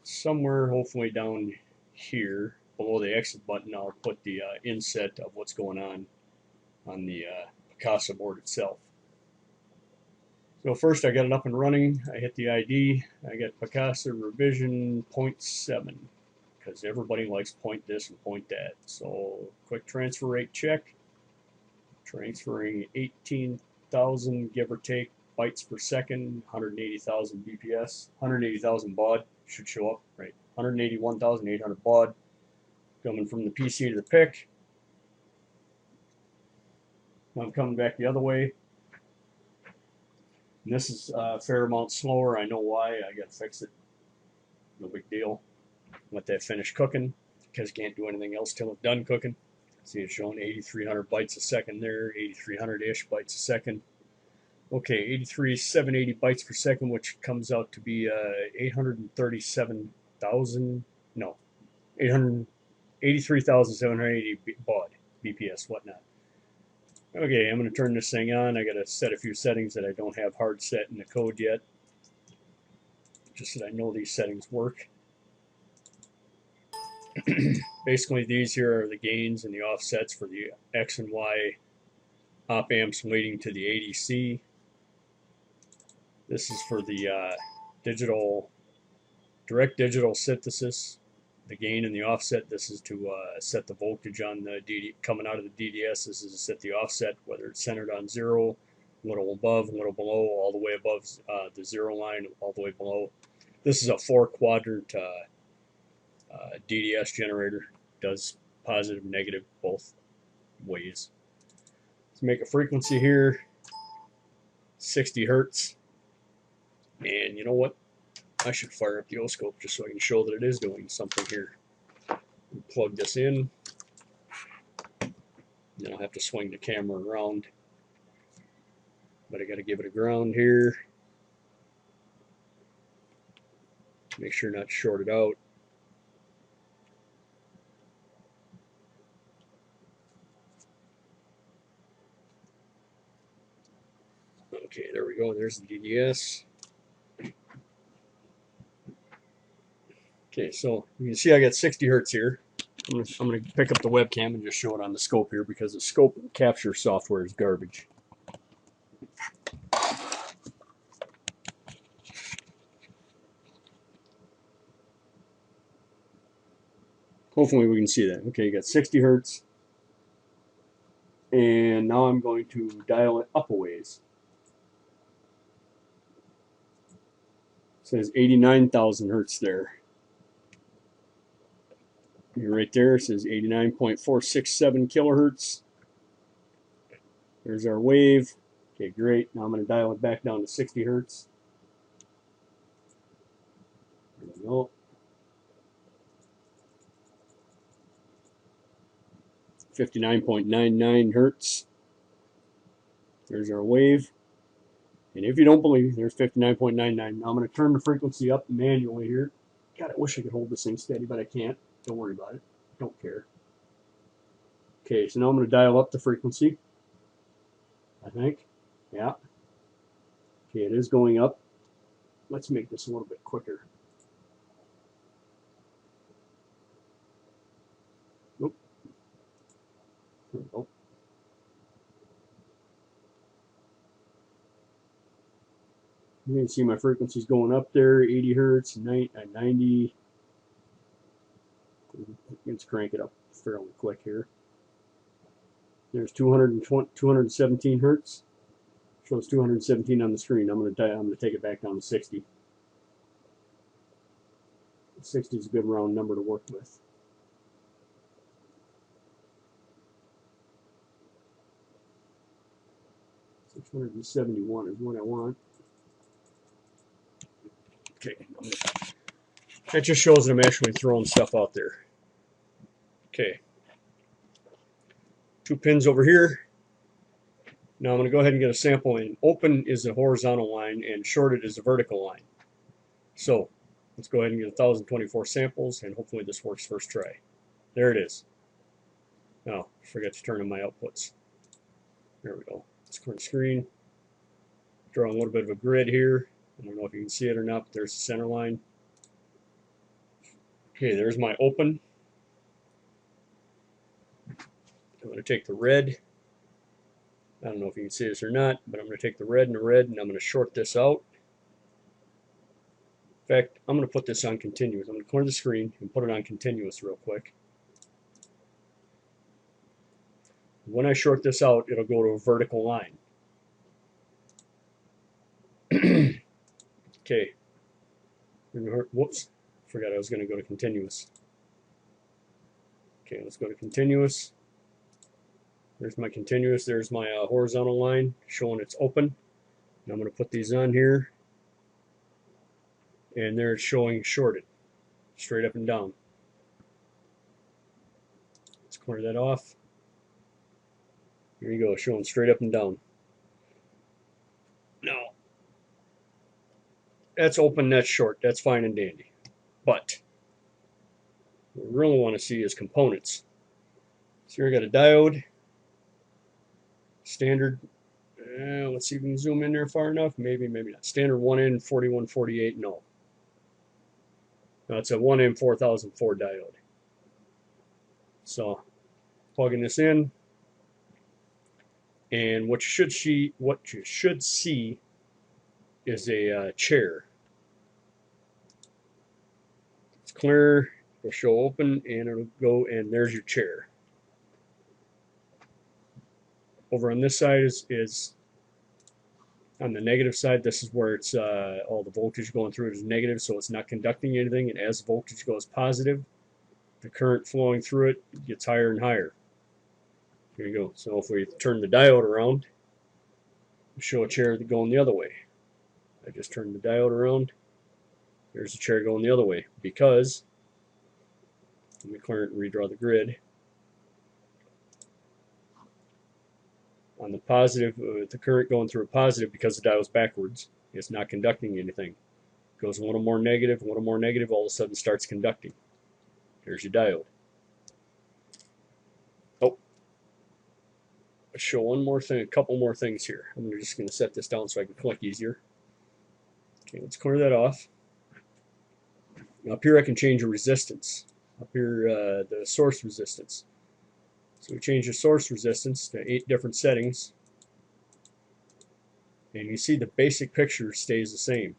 somewhere hopefully down here below the exit button, I'll put the inset of what's going on the pocasa board itself. So first I got it up and running. I hit the ID. I got pocasa revision 0.7 because everybody likes point this and point that. So quick transfer rate check. Transferring 18,000 give or take bytes per second, 180,000 BPS, 180,000 baud should show up, right? 181,800 baud coming from the PC to the PIC. I'm coming back the other way. And this is a fair amount slower. I know why. I got to fix it. No big deal. Let that finish cooking because you can't do anything else till it's done cooking. See, it's showing 8,300 bytes a second there, 8,300-ish bytes a second. Okay, 83,780 bytes per second, which comes out to be 837,000, no, 83,780 baud, BPS, whatnot. Okay, I'm going to turn this thing on. I got to set a few settings that I don't have hard set in the code yet, just so I know these settings work. Basically, these here are the gains and the offsets for the X and Y op amps leading to the ADC. This is for the direct digital synthesis, the gain and the offset. This is to set the voltage on the coming out of the DDS. This is to set the offset, whether it's centered on 0, a little above, a little below, all the way above the 0 line, all the way below. This is a 4-quadrant DDS generator. Does positive, negative, both ways. Let's make a frequency here, 60 hertz. And you know what? I should fire up the oscilloscope just so I can show that it is doing something here. Plug this in. Then I'll have to swing the camera around. But I got to give it a ground here. Make sure not shorted out. Okay, there we go. There's the DDS. Okay, so you can see I got 60 hertz here. I'm going to pick up the webcam and just show it on the scope here because the scope capture software is garbage. Hopefully we can see that. Okay, you got 60 hertz. And now I'm going to dial it up a ways. It says 89,000 hertz there. And right there it says 89.467 kilohertz. There's our wave. Okay, great. Now I'm going to dial it back down to 60 hertz. There we go. 59.99 hertz. There's our wave. And if you don't believe, there's 59.99. Now I'm going to turn the frequency up manually here. God, I wish I could hold this thing steady, but I can't. Don't worry about it. Don't care. Okay, so now I'm going to dial up the frequency. I think. Yeah. Okay, it is going up. Let's make this a little bit quicker. Nope. There we go. You can see my frequency's going up there, 80 hertz, 90. Let's crank it up fairly quick here. There's 217 hertz. Shows 217 on the screen. I'm gonna take it back down to 60. 60 is a good round number to work with. $671 is what I want. Okay, that just shows that I'm actually throwing stuff out there. Okay, 2 pins over here. Now I'm going to go ahead and get a sample in. Open is a horizontal line and shorted is a vertical line. So let's go ahead and get 1,024 samples and hopefully this works first try. There it is. Oh, I forgot to turn on my outputs. There we go. Let's clear the screen. Draw a little bit of a grid here. I don't know if you can see it or not, but there's the center line. Okay, there's my open. I'm going to take the red. I don't know if you can see this or not, but I'm going to take the red and the red, and I'm going to short this out. In fact, I'm going to put this on continuous. I'm going to clear the screen and put it on continuous real quick. When I short this out, it'll go to a vertical line. Okay. Whoops. Forgot I was going to go to continuous. Okay, let's go to continuous. There's my continuous. There's my horizontal line showing it's open. And I'm going to put these on here. And there it's showing shorted, straight up and down. Let's clear that off. Here you go, showing straight up and down. Now, that's open, that's short, that's fine and dandy. But what we really want to see is components. So here I got a diode, standard. Let's see if we can zoom in there far enough. Maybe, maybe not. Standard 1N4148, no. No, it's a 1M4004 diode. So plugging this in, and what you should see is a chair. It's clear. It'll show open, and it'll go, and there's your chair. Over on this side is on the negative side. This is where it's all the voltage going through it is negative, so it's not conducting anything. And as the voltage goes positive, the current flowing through it gets higher and higher. Here you go. So if we turn the diode around, we'll show a chair going the other way. I just turned the diode around. There's a chair going the other way because, let me clear it and redraw the grid. On the positive, the current going through a positive, because the diode's backwards, it's not conducting anything. It goes a little more negative, all of a sudden starts conducting. There's your diode. Oh, let's show one more thing, a couple more things here. I'm just going to set this down so I can click easier. Okay, let's clear that off. Up here I can change the resistance. Up here, the source resistance. So we change the source resistance to 8 different settings. And you see the basic picture stays the same.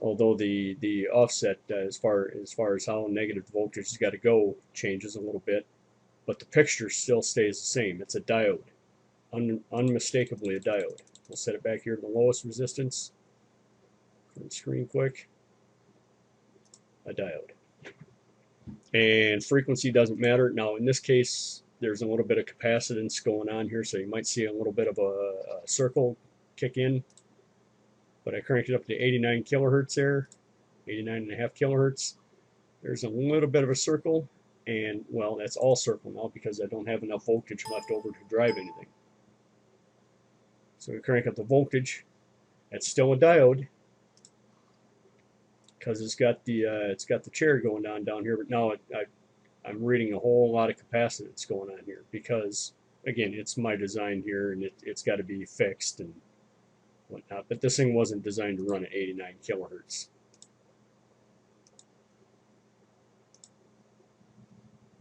Although the offset as far as how negative the voltage has got to go changes a little bit. But the picture still stays the same. It's a diode. Unmistakably a diode. We'll set it back here to the lowest resistance. Clear the screen quick. A diode. And frequency doesn't matter. Now in this case there's a little bit of capacitance going on here, so you might see a little bit of a circle kick in, but I cranked it up to 89 kilohertz there, 89.5 kilohertz. There's a little bit of a circle, and well, that's all circle now because I don't have enough voltage left over to drive anything. So we crank up the voltage. That's still a diode, because it's got the chair going down here, but now I'm reading a whole lot of capacitance going on here because, again, it's my design here, and it's got to be fixed and whatnot. But this thing wasn't designed to run at 89 kilohertz.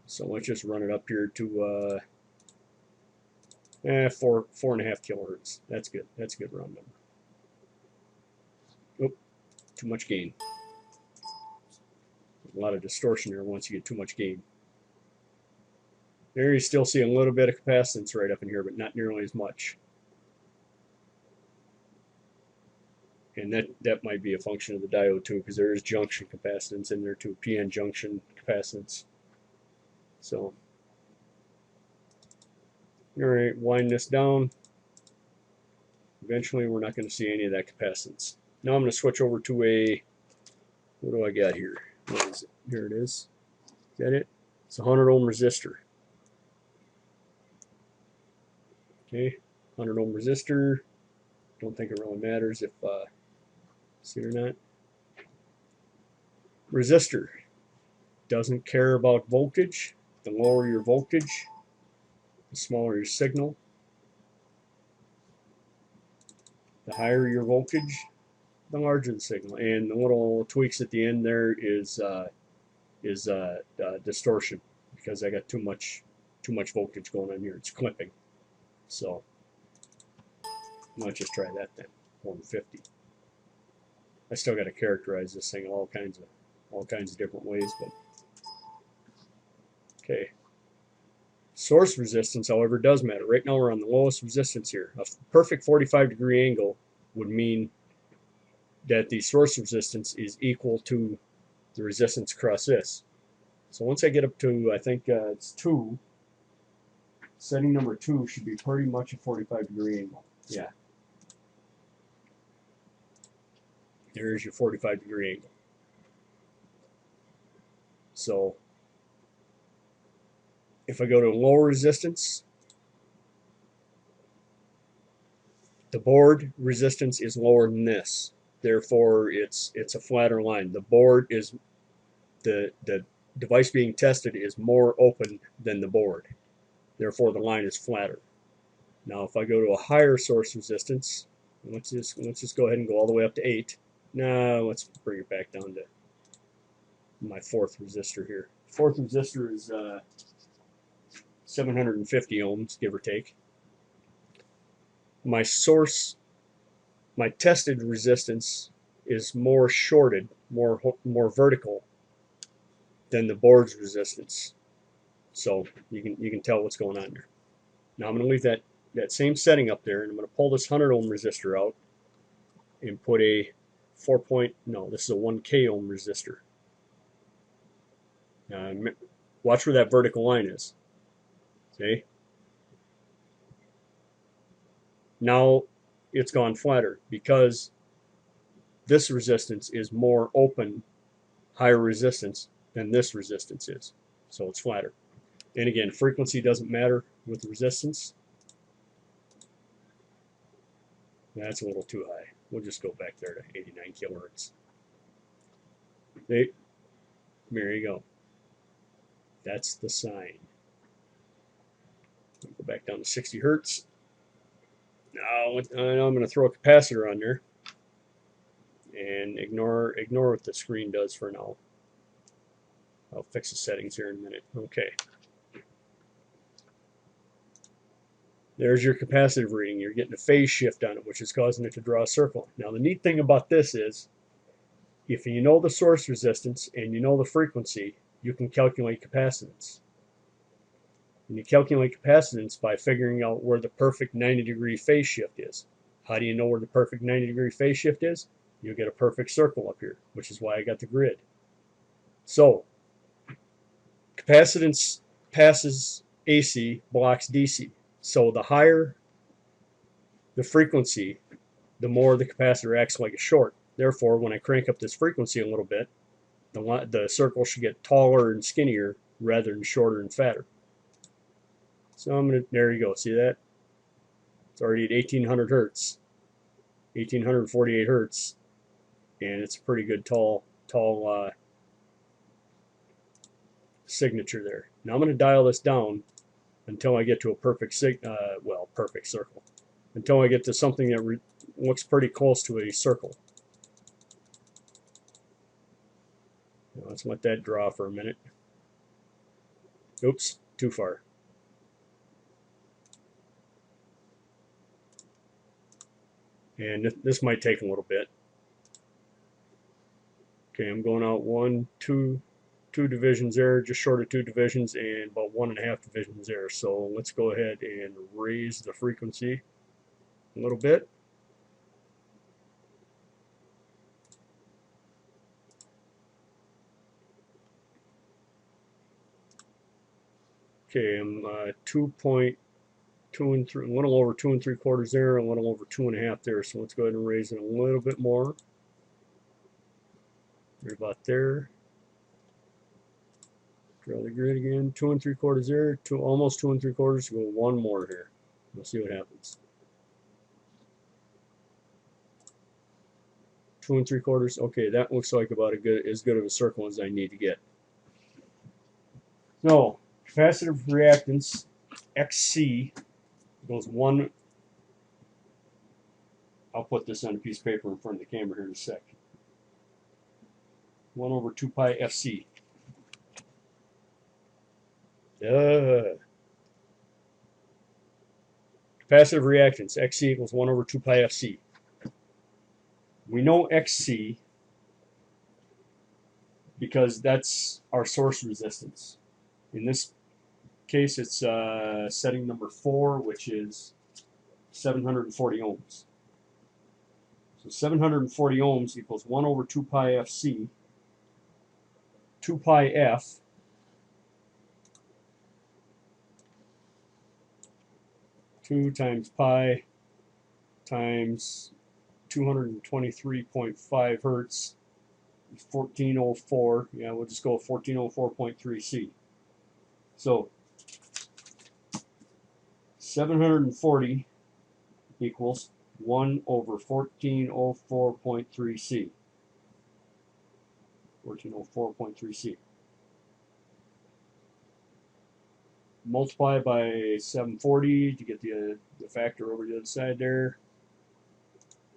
So let's just run it up here to 4.5 kilohertz. That's good. That's a good round number. Oh, too much gain. A lot of distortion there once you get too much gain. There you still see a little bit of capacitance right up in here, but not nearly as much. And that might be a function of the diode too, because there is junction capacitance in there too, PN junction capacitance. So, all right, wind this down. Eventually, we're not going to see any of that capacitance. Now I'm going to switch over to a, what do I got here? What is it? Here it is. Is that it? It's a 100 ohm resistor. Okay, 100 ohm resistor. Don't think it really matters if see it or not. Resistor doesn't care about voltage. The lower your voltage, the smaller your signal. The higher your voltage, the larger the signal. And the little tweaks at the end there is distortion because I got too much voltage going on here. It's clipping. So I might just try that then. 150. I still got to characterize this thing all kinds of different ways, but okay. Source resistance, however, does matter. Right now we're on the lowest resistance here. A perfect 45-degree angle would mean that the source resistance is equal to the resistance across this. So once I get up to, I think it's 2, setting number 2 should be pretty much a 45-degree angle. Yeah. There's your 45-degree angle. So if I go to lower resistance, the board resistance is lower than this. Therefore, it's a flatter line. The board is the device being tested is more open than the board. Therefore, the line is flatter. Now, if I go to a higher source resistance, let's just go ahead and go all the way up to 8. Now, let's bring it back down to my 4th resistor here. 4th resistor is 750 ohms, give or take. My tested resistance is more shorted, more vertical than the board's resistance. So you can tell what's going on there. Now I'm going to leave that same setting up there, and I'm going to pull this 100 ohm resistor out and put a this is a 1K ohm resistor. Watch where that vertical line is. See? Now it's gone flatter because this resistance is more open, higher resistance than this resistance is. So it's flatter. And again, frequency doesn't matter with resistance. That's a little too high. We'll just go back there to 89 kilohertz. There you go. That's the sign. Go back down to 60 hertz. Now I'm going to throw a capacitor on there and ignore what the screen does for now. I'll fix the settings here in a minute. Okay. There's your capacitive reading. You're getting a phase shift on it, which is causing it to draw a circle. Now, the neat thing about this is, if you know the source resistance and you know the frequency, you can calculate capacitance. And you calculate capacitance by figuring out where the perfect 90-degree phase shift is. How do you know where the perfect 90-degree phase shift is? You'll get a perfect circle up here, which is why I got the grid. So, capacitance passes AC, blocks DC. So the higher the frequency, the more the capacitor acts like a short. Therefore, when I crank up this frequency a little bit, the circle should get taller and skinnier rather than shorter and fatter. So there you go. See that? It's already at 1800 hertz, 1848 hertz, and it's a pretty good tall signature there. Now I'm going to dial this down until I get to a perfect circle. Until I get to something that looks pretty close to a circle. Now let's let that draw for a minute. Oops, too far. And this might take a little bit. Okay, I'm going out 2 divisions there, just short of 2 divisions, and about 1.5 divisions there. So let's go ahead and raise the frequency a little bit. Okay, I'm 2.2 and 3, a little over 2 3/4 there, a little over 2.5 there. So let's go ahead and raise it a little bit more. Right about there. Draw the grid again. 2 3/4 there, almost 2 3/4. Go 1 more here. We'll see what happens. 2 3/4. Okay, that looks like about as good of a circle as I need to get. So, capacitive reactance XC goes 1. I'll put this on a piece of paper in front of the camera here in a sec. 1 over 2 pi FC. Capacitive reactance, XC equals 1 over 2 pi FC. We know XC because that's our source resistance. In this case, it's setting number 4, which is 740 ohms. So 740 ohms equals 1 over 2 pi FC. 2 pi F 2 times pi times 223.5 hertz, 1404. Yeah, we'll just go 1404.3 C. So 740 equals 1 over 1404.3 C. 1404.3 C. Multiply by 740 to get the factor over the other side there.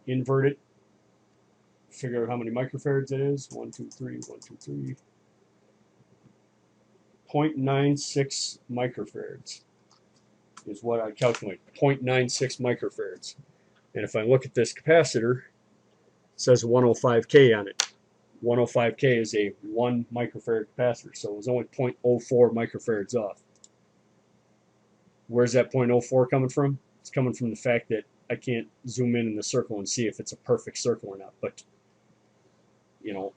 Invert it. Figure out how many microfarads it is. 1, 2, 3, 1, 2, 3. 0.96 microfarads is what I calculate. 0.96 microfarads. And if I look at this capacitor, it says 105K on it. 105K is a 1 microfarad capacitor, so it was only 0.04 microfarads off. Where's that 0.04 coming from? It's coming from the fact that I can't zoom in the circle and see if it's a perfect circle or not. But, you know,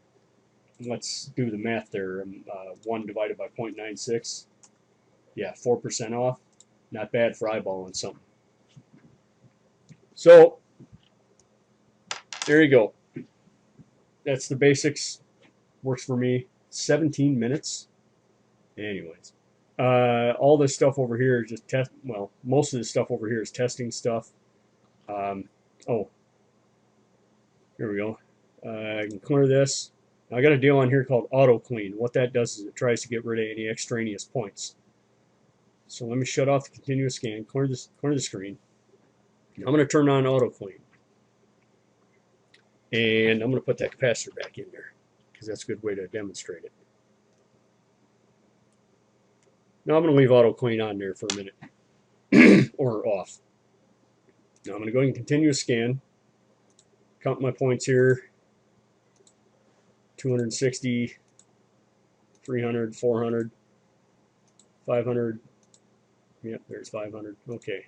let's do the math there. 1 divided by 0.96. Yeah, 4% off. Not bad for eyeballing something. So, there you go. That's the basics. Works for me. 17 minutes. Anyways. All this stuff over here is just test. Well, most of this stuff over here is testing stuff. Oh, here we go. I can clear this. Now I got a deal on here called auto clean. What that does is it tries to get rid of any extraneous points. So let me shut off the continuous scan, clear the screen. I'm going to turn on auto clean, and I'm going to put that capacitor back in there because that's a good way to demonstrate it. Now I'm going to leave auto clean on there for a minute, or off. Now I'm going to go ahead and continue scan. Count my points here. 260, 300, 400, 500. Yep, there's 500. Okay.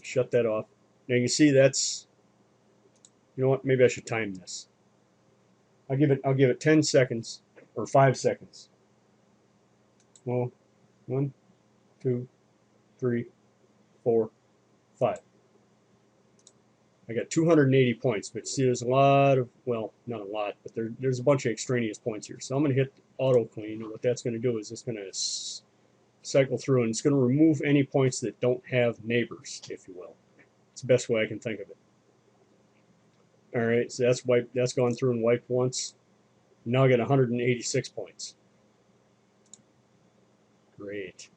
Shut that off. Now you can see that's, you know what, maybe I should time this. I'll give it 10 seconds or 5 seconds. Well, 1, 2, 3, 4, 5. I got 280 points, but see there's a lot of, well, not a lot, but there's a bunch of extraneous points here. So I'm going to hit auto clean, and what that's going to do is it's going to cycle through, and it's going to remove any points that don't have neighbors, if you will. It's the best way I can think of it. All right, so that's gone through and wiped once. Now I got 186 points. Great.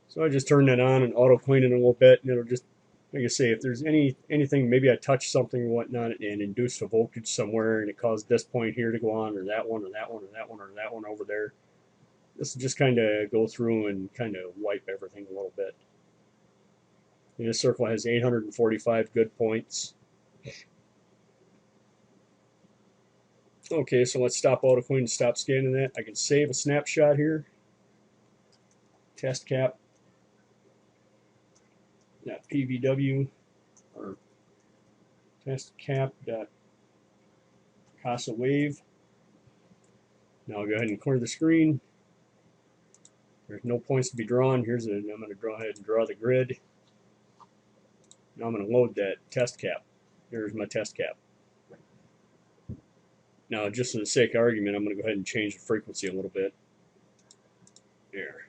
So I just turn that on and auto clean it a little bit, and it'll just, like I say, if there's anything, maybe I touch something or whatnot and induced a voltage somewhere, and it caused this point here to go on, or that one, or that one, or that one, or that one over there. This will just kind of go through and kind of wipe everything a little bit. And this circle has 845 good points. Okay, so let's stop auto clean and stop scanning that. I can save a snapshot here. Test cap. .pvw or test cap .pocasa wave. Now I'll go ahead and clear the screen. There's no points to be drawn. I'm going to go ahead and draw the grid. Now I'm going to load that test cap. Here's my test cap. Now, just for the sake of argument, I'm going to go ahead and change the frequency a little bit. There.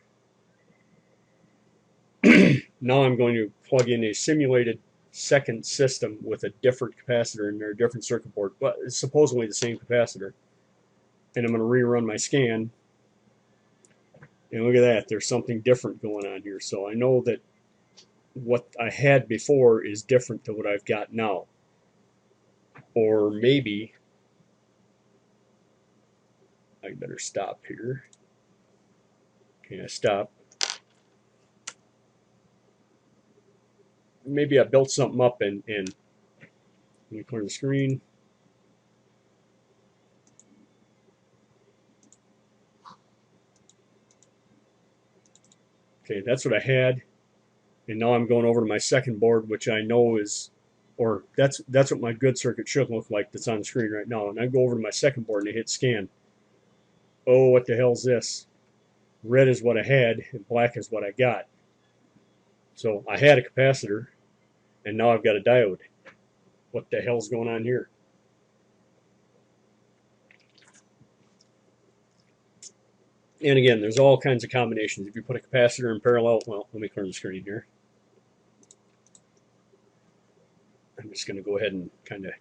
Now I'm going to plug in a simulated second system with a different capacitor in there, a different circuit board, but it's supposedly the same capacitor. And I'm going to rerun my scan. And look at that, there's something different going on here. So I know that what I had before is different to what I've got now. Or maybe I better stop here. Okay, I stop. Maybe I built something up and let me clear the screen. Okay, that's what I had. And now I'm going over to my second board, which I know is, or that's what my good circuit should look like that's on the screen right now. And I go over to my second board and I hit scan. Oh, what the hell's this? Red is what I had, and black is what I got. So I had a capacitor, and now I've got a diode. What the hell's going on here? And again, there's all kinds of combinations. If you put a capacitor in parallel, well, let me clear the screen here. I'm just going to go ahead and kind of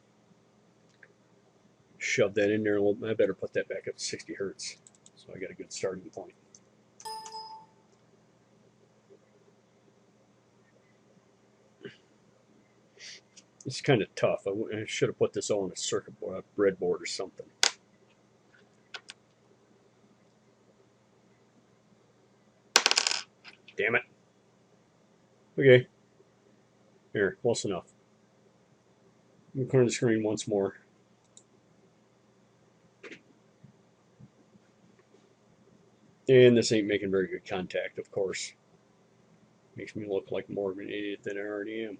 shove that in there a little. I better put that back up to 60 hertz, so I got a good starting point. It's kind of tough. I should have put this all on a circuit board, a breadboard or something. Damn it. Okay. Here, close enough. Let me clear the screen once more. And this ain't making very good contact, of course. Makes me look like more of an idiot than I already am.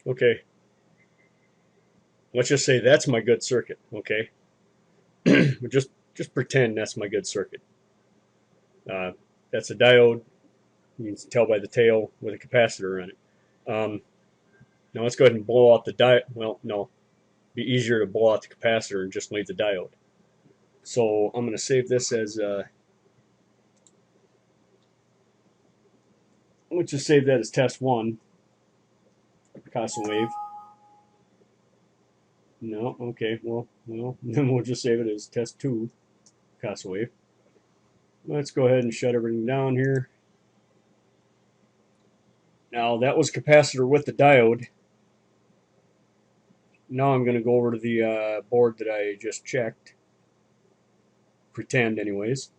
Okay. Let's just say that's my good circuit, okay? just pretend that's my good circuit. That's a diode. You can tell by the tail with a capacitor on it. Now let's go ahead and blow out the diode. Well, no. It'd be easier to blow out the capacitor and just leave the diode. So I'm going to save this as, let's just save that as test 1, pocasa wave. No, okay, well, then we'll just save it as test 2, pocasa wave. Let's go ahead and shut everything down here. Now that was capacitor with the diode. Now I'm going to go over to the board that I just checked. Pretend anyways.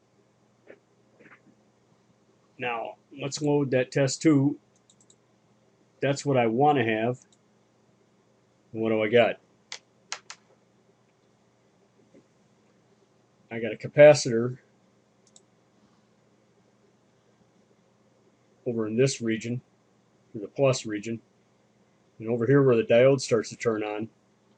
Now let's load that test 2. That's what I want to have. And what do I got? I got a capacitor over in this region, in the plus region. And over here where the diode starts to turn on,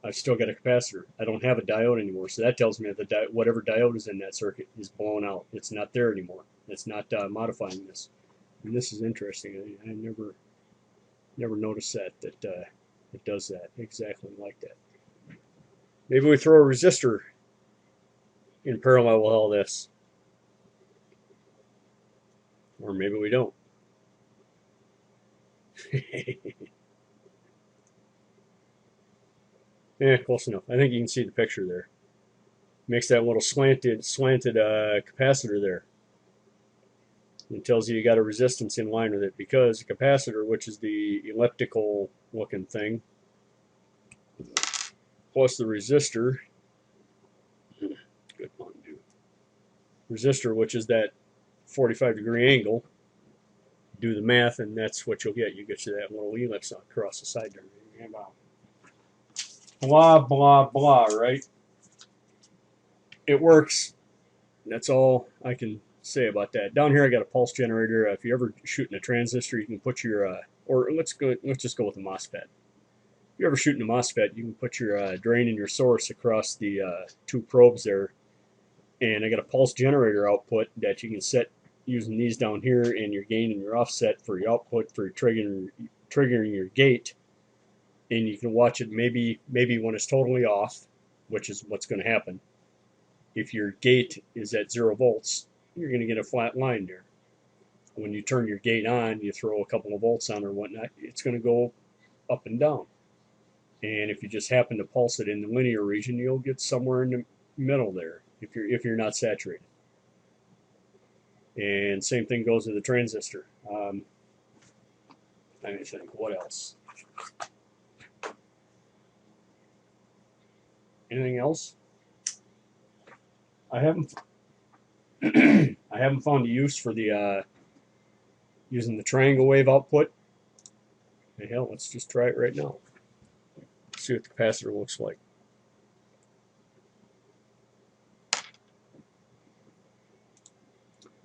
I've still got a capacitor. I don't have a diode anymore. So that tells me that whatever diode is in that circuit is blown out. It's not there anymore. It's not modifying this. And this is interesting. I never noticed that it does that exactly like that. Maybe we throw a resistor in parallel with all this. Or maybe we don't. Yeah, close enough. I think you can see the picture there. Makes that little slanted capacitor there. It tells you got a resistance in line with it because the capacitor, which is the elliptical looking thing, plus the resistor, good one, dude. Resistor, which is that 45-degree angle, do the math, and that's what you'll get. You get you that little ellipse across the side there. Blah, blah, blah, right? It works. That's all I can say about that. Down here I got a pulse generator. If you're ever shooting a transistor, you can put your, or let's just go with a MOSFET. If you're ever shooting a MOSFET, you can put your drain and your source across the 2 probes there. And I got a pulse generator output that you can set using these down here, and your gain and your offset for your output for triggering your gate. And you can watch it maybe when it's totally off, which is what's going to happen. If your gate is at 0 volts, you're going to get a flat line there. When you turn your gate on, you throw a couple of volts on or whatnot, it's going to go up and down. And if you just happen to pulse it in the linear region, you'll get somewhere in the middle there if you're not saturated. And same thing goes with the transistor. Let me think, what else? Anything else? I haven't I haven't found a use for the using the triangle wave output. Hey, hell, let's just try it right now. See what the capacitor looks like.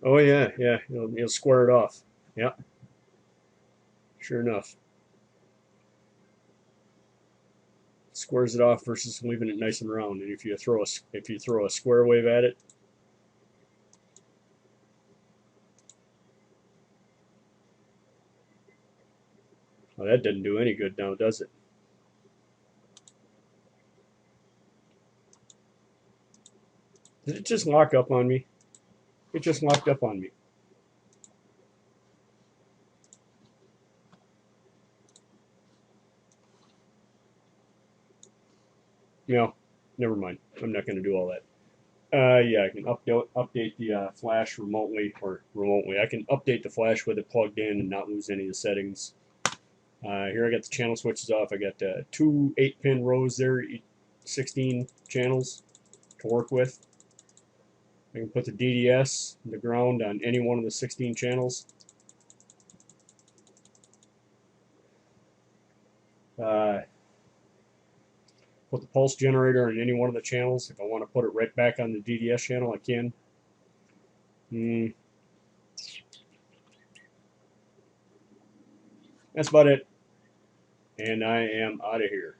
Oh yeah, yeah, it'll square it off. Yeah, sure enough, squares it off versus leaving it nice and round. And if you throw a square wave at it, well, that doesn't do any good now, does it? Did it just lock up on me? It just locked up on me. No, never mind. I'm not going to do all that. Yeah, I can update the flash remotely, or remotely. I can update the flash with it plugged in and not lose any of the settings. Here I got the channel switches off. I got two 8-pin rows there, 16 channels to work with. I can put the DDS, the ground, on any one of the 16 channels. Uh, put the pulse generator on any one of the channels. If I want to put it right back on the DDS channel, I can. That's about it. And I am out of here.